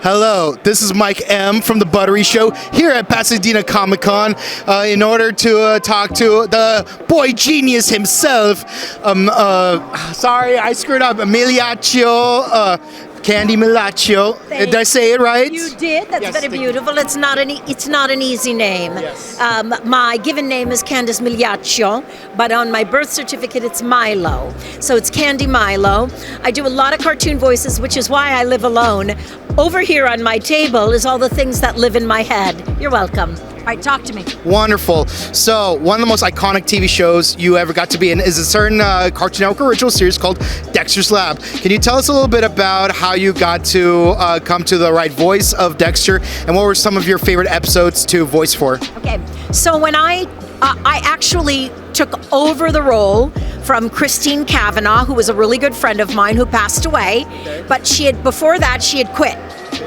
Hello, this is Mike M. from The Buttery Show here at Pasadena Comic Con in order to talk to the boy genius himself. Sorry, I screwed up. Emiliaccio. Candi Milo. Did I say it right? You did. That's Yes, very beautiful. It's not an easy name. Yes. My given name is Candice Migliaccio, but on my birth certificate it's Milo. So it's Candi Milo. I do a lot of cartoon voices, which is why I live alone. Over here on my table is all the things that live in my head. You're welcome. All right, talk to me. Wonderful. So, one of the most iconic TV shows you ever got to be in is a certain Cartoon Network original series called Dexter's Lab. Can you tell us a little bit about how you got to come to the right voice of Dexter, and what were some of your favorite episodes to voice for? Okay, so when I actually took over the role from Christine Cavanaugh, who was a really good friend of mine who passed away, but before that she had quit.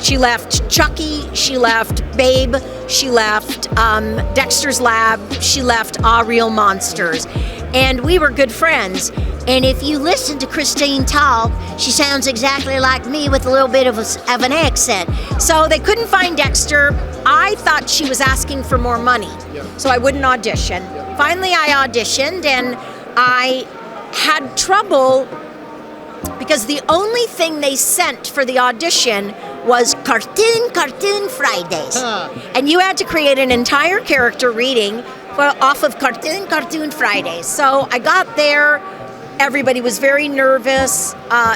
She left Chucky, she left Babe, she left Dexter's Lab, she left Ah Real Monsters, and we were good friends. And if you listen to Christine talk, she sounds exactly like me with a little bit of an accent. So they couldn't find Dexter. I thought she was asking for more money, so I wouldn't audition. Finally, I auditioned, and I had trouble because the only thing they sent for the audition was Cartoon Fridays. And you had to create an entire character reading off of Cartoon Fridays. So I got there. Everybody was very nervous.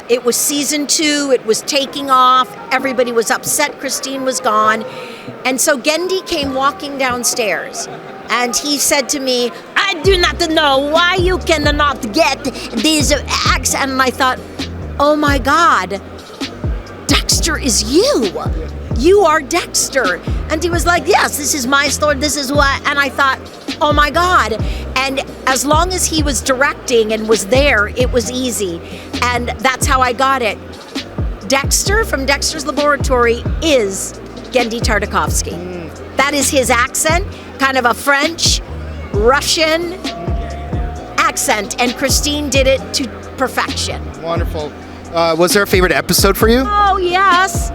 It was season 2. It was taking off. Everybody was upset Christine was gone. And so Gendy came walking downstairs. And he said to me, "I do not know why you cannot get these acts." And I thought, oh my God, Dexter is you. You are Dexter. And he was like, yes, this is my story. This is what. And I thought, oh my God. And as long as he was directing and was there, it was easy. And that's how I got it. Dexter from Dexter's Laboratory is Genndy Tartakovsky. That is his accent, kind of a French, Russian accent. And Christine did it to perfection. Wonderful. Was there a favorite episode for you? Oh, yes.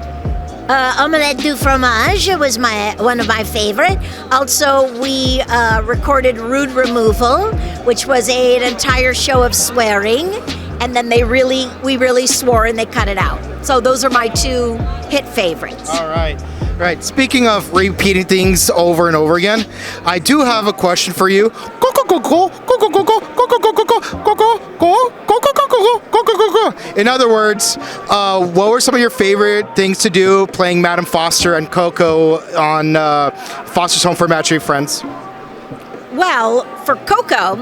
Omelette du Fromage was one of my favorite. Also, we recorded Rude Removal, which was an entire show of swearing, and then we really swore and they cut it out. So those are my 2 hit favorites. All right. Right. Speaking of repeating things over and over again, I do have a question for you. In other words, what were some of your favorite things to do playing Madame Foster and Coco on Foster's Home for Imaginary Friends? Well, for Coco,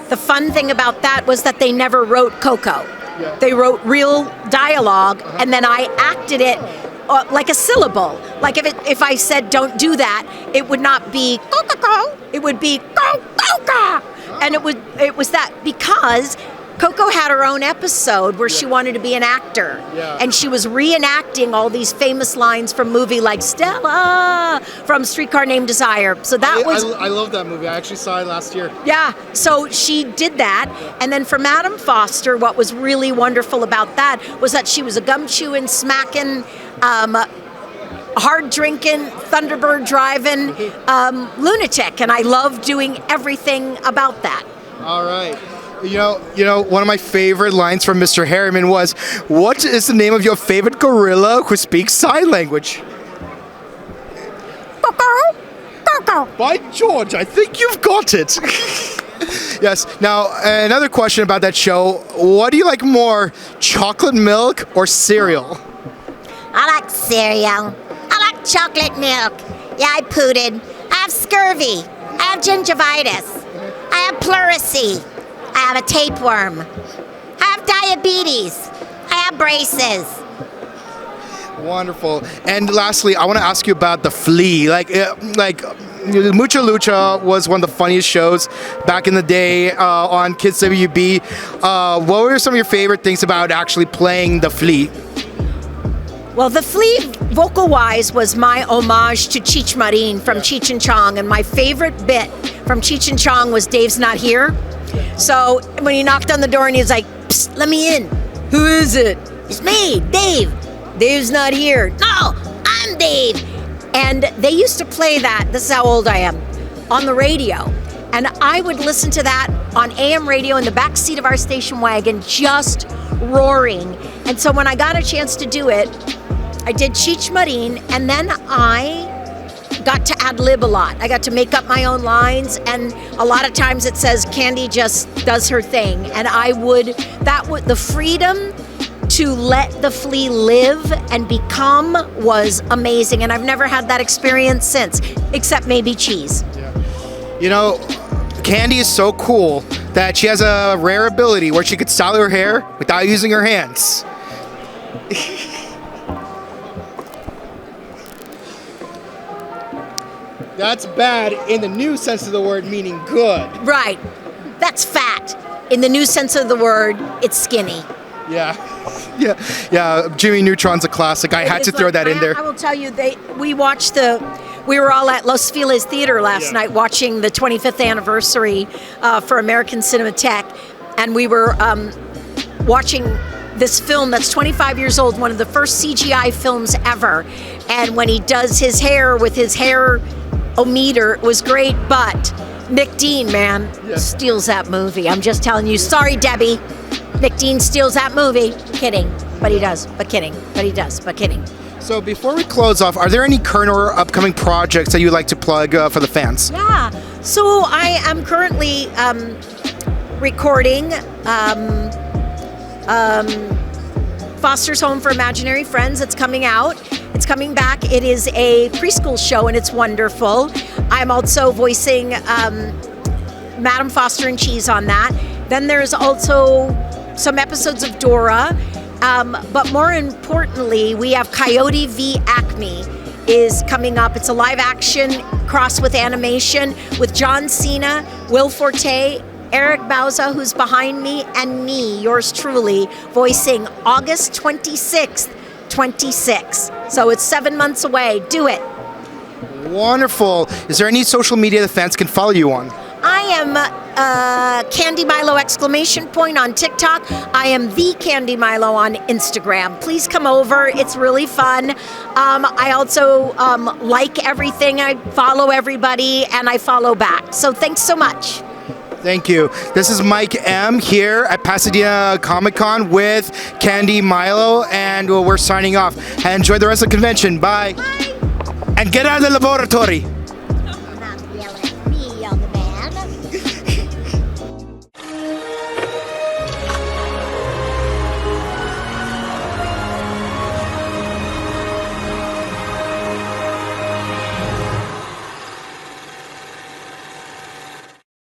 the fun thing about that was that they never wrote Coco. They wrote real dialogue, and then I acted it like a syllable. Like if I said don't do that, it would not be Coco, it would be Coco. And it was that because Coco had her own episode where she wanted to be an actor. And she was reenacting all these famous lines from movie like Stella from Streetcar Named Desire. So that I love that movie. I actually saw it last year. Yeah, so she did that. And then for Madame Foster, what was really wonderful about that was that she was a gum-chewing, smacking, hard-drinking, Thunderbird driving lunatic. And I loved doing everything about that. All right. You know, one of my favorite lines from Mr. Harriman was, "What is the name of your favorite gorilla who speaks sign language?" Coco, Coco. By George, I think you've got it. Yes. Now, another question about that show. What do you like more, chocolate milk or cereal? I like cereal. I like chocolate milk. Yeah, I pooted. I have scurvy. I have gingivitis. I have pleurisy. I have a tapeworm. I have diabetes. I have braces. Wonderful. And lastly, I want to ask you about the Flea. Like Mucha Lucha was one of the funniest shows back in the day on Kids WB. What were some of your favorite things about actually playing the Flea? Well, the Flea, vocal-wise, was my homage to Cheech Marin from Cheech and Chong, and my favorite bit from Cheech and Chong was Dave's not here. So when he knocked on the door and he was like, "Psst, let me in." "Who is it?" "It's me, Dave." "Dave's not here." "No, Dave. And they used to play that, this is how old I am, on the radio. And I would listen to that on AM radio in the back seat of our station wagon, just roaring. And so when I got a chance to do it, I did Cheech Marin, and then I got to ad-lib a lot. I got to make up my own lines, and a lot of times it says Candi just does her thing. And the freedom to let the flea live and become was amazing. And I've never had that experience since, except maybe cheese. You know, Candi is so cool that she has a rare ability where she could style her hair without using her hands. That's bad in the new sense of the word, meaning good. Right. That's fat. In the new sense of the word, it's skinny. Yeah. Yeah. Jimmy Neutron's a classic. I had to throw that in there. I will tell you, we were all at Los Feliz Theater last night watching the 25th anniversary for American Cinematheque, and we were watching this film that's 25 years old, one of the first CGI films ever. And when he does his hair with his hair-o-meter, it was great, but Nick Dean, man, steals that movie. I'm just telling you. Sorry, Debbie. Nick Dean steals that movie. Kidding. But he does. But kidding. But he does. But kidding. So before we close off, are there any current or upcoming projects that you'd like to plug for the fans? Yeah. So I am currently recording Foster's Home for Imaginary Friends. It's coming out. It's coming back. It is a preschool show, and it's wonderful. I'm also voicing Madam Foster and Cheese on that. Then there's also some episodes of Dora. But more importantly, we have Coyote v. Acme is coming up. It's a live action cross with animation with John Cena, Will Forte, Eric Bauza, who's behind me, and me, yours truly, voicing August 26th, 26. So it's 7 months away. Do it. Wonderful. Is there any social media the fans can follow you on? I am Candi Milo ! On TikTok. I am the Candi Milo on Instagram. Please come over. It's really fun. I also like everything. I follow everybody, and I follow back. So thanks so much. Thank you. This is Mike M. here at Pasadena Comic Con with Candi Milo, and we're signing off. Enjoy the rest of the convention. Bye. Bye. And get out of the laboratory.